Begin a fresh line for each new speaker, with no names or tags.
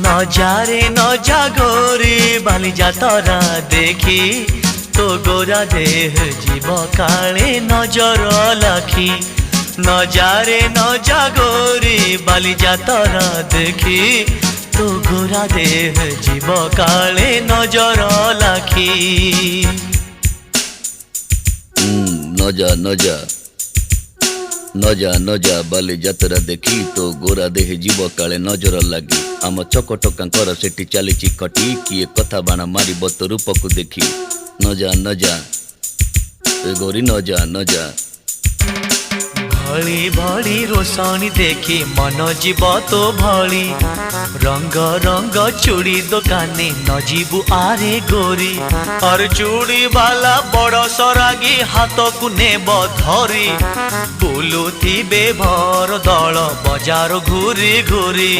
নজারে নজা গোরি বালিজা তরা দেখি তো গোরা দেহ জীব কালে নজর লাখি নজারে নজা গোরি বালিজা তরা দেখি তো গোরা দেহ জীব কালে নজর লাখি
নজা নজা নজা নজা বালি যাত্ରା দেখি তো ଗୋରା ଦେହ ଯିବ କାଳେ ନଜର ଲାଗି ଆମ ଚକଟକାଙ୍କର ସେଠି ଚାଲିଛି ଖଟି କିଏ କଥା ବାଣ ମାରିବ ତୋ ରୂପକୁ ଦେଖି ନଜା ନଜା ଏ ଗୋରି ନଜା ନଜା
भली भली रोशनी देखी मन जीव तो भली रंग रंग चूड़ी दुकानी न जीवु आरे गोरी और चूड़ी वाला बड़ सरागी हाथ को नेब धरी बुलुथिबे भर दल बजार घूरी घूरी।